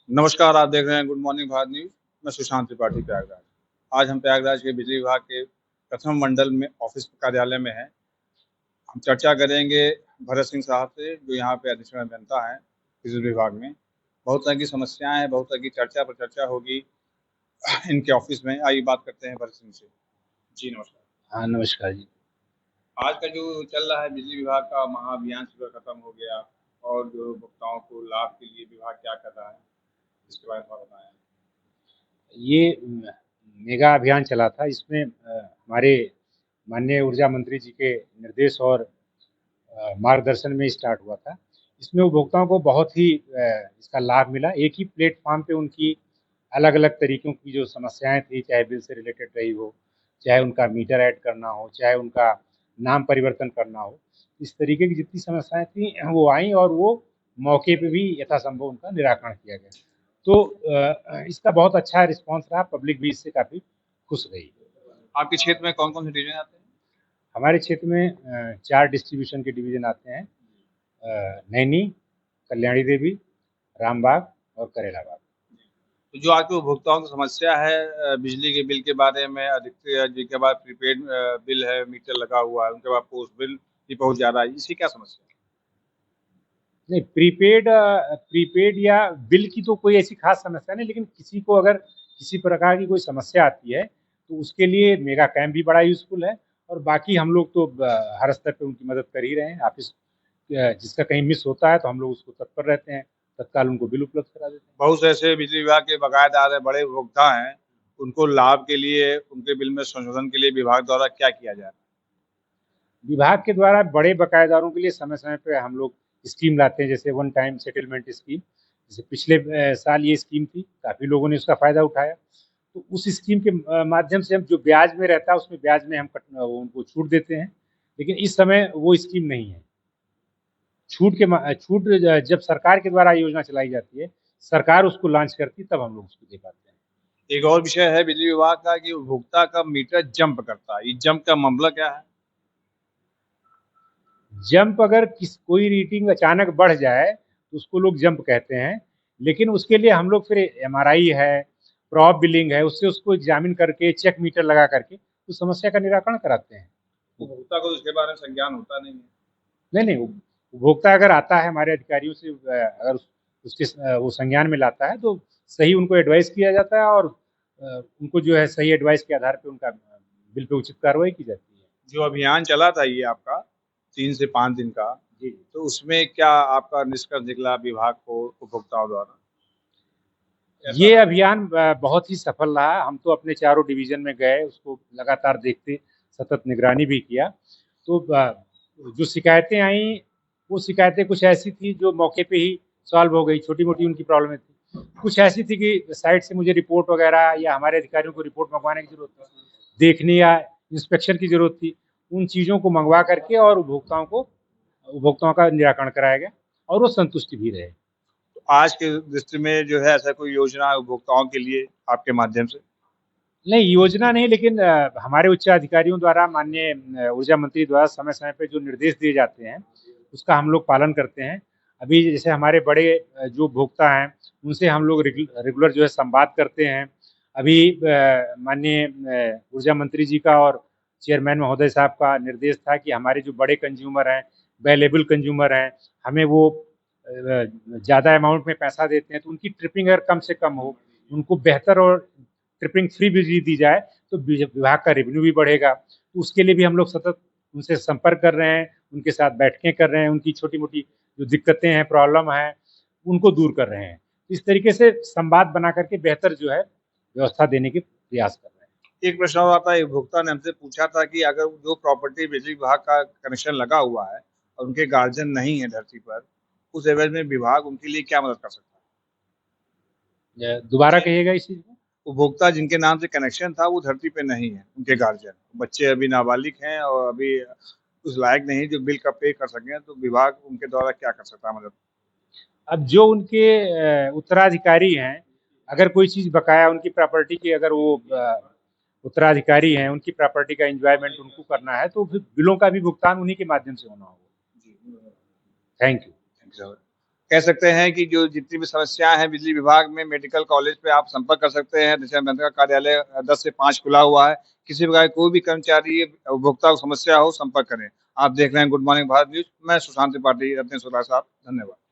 नमस्कार, आप देख रहे हैं गुड मॉर्निंग भारत न्यूज़। मैं सुशांत त्रिपाठी प्रयागराज। आज हम प्रयागराज के बिजली विभाग के प्रथम मंडल में ऑफिस कार्यालय में हैं। हम चर्चा करेंगे भरत सिंह साहब से, जो यहाँ पे अधीक्षण अभियंता हैं बिजली विभाग में। बहुत तरह की समस्याएं हैं, बहुत तरह की चर्चा पर चर्चा होगी इनके ऑफिस में। आइए बात करते हैं भरत सिंह से। जी नमस्कार। हाँ, नमस्कार जी। आज का जो चल रहा है बिजली विभाग का महाअभियान सुबह खत्म हो गया, और जो उपभोक्ताओं को लाभ के लिए विभाग क्या कर रहा है, इसके बारे में थोड़ा बताएं। ये मेगा अभियान चला था। इसमें हमारे माननीय ऊर्जा मंत्री जी के निर्देश और मार्गदर्शन में स्टार्ट हुआ था। इसमें उपभोक्ताओं को बहुत ही इसका लाभ मिला। एक ही प्लेटफॉर्म पे उनकी अलग-अलग तरीकों की जो समस्याएं थी, चाहे बिल से रिलेटेड रही हो, चाहे उनका मीटर ऐड करना हो, चाहे उनका नाम परिवर्तन करना हो, इस तरीके की जितनी समस्याएं थी वो आई और वो मौके पे भी यथासंभव उनका निराकरण किया गया। तो इसका बहुत अच्छा रिस्पॉन्स रहा। पब्लिक भी इससे काफ़ी खुश रही। आपके क्षेत्र में कौन कौन से डिवीजन आते हैं? हमारे क्षेत्र में 4 डिस्ट्रीब्यूशन के डिवीज़न आते हैं। नैनी, कल्याणी देवी, रामबाग और करेलाबाग। तो जो आपके उपभोक्ताओं की समस्या है बिजली के बिल के बारे में, अधिकतर जिनके पास प्रीपेड बिल है, मीटर लगा हुआ है, उनके पास पोस्ट बिल भी पहुंच जा रहा है, इसकी क्या समस्या है? नहीं, प्रीपेड या बिल की तो कोई ऐसी खास समस्या नहीं, लेकिन किसी को अगर किसी प्रकार की कोई समस्या आती है तो उसके लिए मेगा कैंप भी बड़ा यूज़फुल है। और बाकी हम लोग तो हर स्तर पे उनकी मदद कर ही रहे हैं। ऑफिस जिसका कहीं मिस होता है तो हम लोग उसको तत्पर रहते हैं, तत्काल उनको बिल उपलब्ध करा देते हैं। बहुत से ऐसे बिजली विभाग के बकायेदार है, बड़े उपभोक्ता हैं, उनको लाभ के लिए, उनके बिल में संशोधन के लिए विभाग द्वारा क्या किया जा रहा है? विभाग के द्वारा बड़े बकायेदारों के लिए समय समय पे हम लोग स्कीम लाते हैं, जैसे वन टाइम सेटलमेंट स्कीम। जैसे पिछले साल ये स्कीम थी, काफ़ी लोगों ने उसका फ़ायदा उठाया। तो उस स्कीम के माध्यम से हम जो ब्याज में रहता है उसमें ब्याज में हम उनको छूट देते हैं। लेकिन इस समय वो स्कीम नहीं है। छूट जब सरकार के द्वारा योजना चलाई जाती है, सरकार उसको लॉन्च करती है, तब हम लोग उसको दे पाते हैं। एक और विषय है बिजली विभाग का कि उपभोक्ता का मीटर जंप करता है, ये जंप का मामला क्या है? जंप अगर कोई रीडिंग अचानक बढ़ जाए तो उसको लोग जंप कहते हैं। लेकिन उसके लिए हम लोग फिर एमआरआई है, प्रॉप बिलिंग है, उससे उसको एग्जामिन करके चेक मीटर लगा करके उस समस्या का निराकरण कराते हैं। उपभोक्ता को इसके बारे में संज्ञान होता नहीं है। नहीं नहीं, उपभोक्ता अगर आता है हमारे अधिकारियों से, अगर उसके वो संज्ञान में लाता है तो सही उनको एडवाइस किया जाता है और उनको जो है सही एडवाइस के आधार पर उनका बिल पे उचित कार्रवाई की जाती है। जो अभियान चला था ये आपका 3 से 5 दिन का, जी। तो उसमें क्या आपका निष्कर्ष निकला विभाग को उपभोक्ताओं द्वारा? ये अभियान बहुत ही सफल रहा। हम तो अपने चारों डिवीजन में गए, उसको लगातार देखते, सतत निगरानी भी किया। तो जो शिकायतें आई, वो शिकायतें कुछ ऐसी थी जो मौके पे ही सॉल्व हो गई। छोटी-मोटी उनकी प्रॉब्लमें थी। कुछ ऐसी थी कि साइट से मुझे रिपोर्ट वगैरह या हमारे अधिकारियों को रिपोर्ट मंगवाने की ज़रूरत थी, देखने या इंस्पेक्शन की ज़रूरत थी। उन चीज़ों को मंगवा करके और उपभोक्ताओं का निराकरण कराया गया और वो संतुष्ट भी रहे। तो आज के दृष्टि में जो है ऐसा कोई योजना है उपभोक्ताओं के लिए आपके माध्यम से? नहीं, योजना नहीं, लेकिन हमारे उच्च अधिकारियों द्वारा, माननीय ऊर्जा मंत्री द्वारा समय-समय पे जो निर्देश दिए जाते हैं, उसका हम लोग पालन करते हैं। अभी जैसे हमारे बड़े जो उपभोक्ता हैं, उनसे हम लोग रेगुलर जो है संवाद करते हैं। अभी माननीय ऊर्जा मंत्री जी का और चेयरमैन महोदय साहब का निर्देश था कि हमारे जो बड़े कंज्यूमर हैं, वैल्युएबल कंज्यूमर हैं, हमें वो ज़्यादा अमाउंट में पैसा देते हैं, तो उनकी ट्रिपिंग अगर कम से कम हो, उनको बेहतर और ट्रिपिंग फ्री बिजली दी जाए तो विभाग का रेवेन्यू भी बढ़ेगा। तो उसके लिए भी हम लोग सतत उनसे संपर्क कर रहे हैं, उनके साथ बैठकें कर रहे हैं, उनकी छोटी-मोटी जो दिक्कतें हैं, प्रॉब्लम है, उनको दूर कर रहे हैं। इस तरीके से संवाद बना करके बेहतर जो है व्यवस्था देने के प्रयास कर रहे हैं। एक प्रश्न और आता है, उपभोक्ता ने हमसे पूछा था कि अगर जो प्रॉपर्टी बिजली विभाग का कनेक्शन लगा हुआ है और उनके गार्जियन नहीं है धरती पर, उस एवज में विभाग उनके लिए क्या मदद कर सकता दोबारा है? कहिएगा इस चीज़ को। उपभोक्ता जिनके नाम से कनेक्शन था वो धरती पे नहीं है, उनके गार्जियन, बच्चे अभी नाबालिग हैं और अभी उस लायक नहीं जो बिल का पे कर सकें, तो विभाग उनके द्वारा क्या कर सकता है मदद? अब जो उनके उत्तराधिकारी हैं, अगर कोई चीज़ बकाया उनकी प्रॉपर्टी की, अगर वो उत्तराधिकारी हैं, उनकी प्रॉपर्टी का एन्जॉयमेंट उनको करना है, तो फिर बिलों का भी भुगतान उन्हीं के माध्यम से होना होगा। जी। Thank you. Thank you sir. कह सकते हैं कि जो जितनी भी समस्याएं हैं बिजली विभाग में, मेडिकल कॉलेज पे आप संपर्क कर सकते हैं। निचय अभियंता का कार्यालय 10 से 5 खुला हुआ है। किसी प्रकार की कोई भी कर्मचारी उपभोक्ता को समस्या हो, संपर्क करें। आप देख रहे हैं गुड मॉर्निंग भारत न्यूज। मैं सुशांत त्रिपाठी, रत्नेश्वर साहब, धन्यवाद।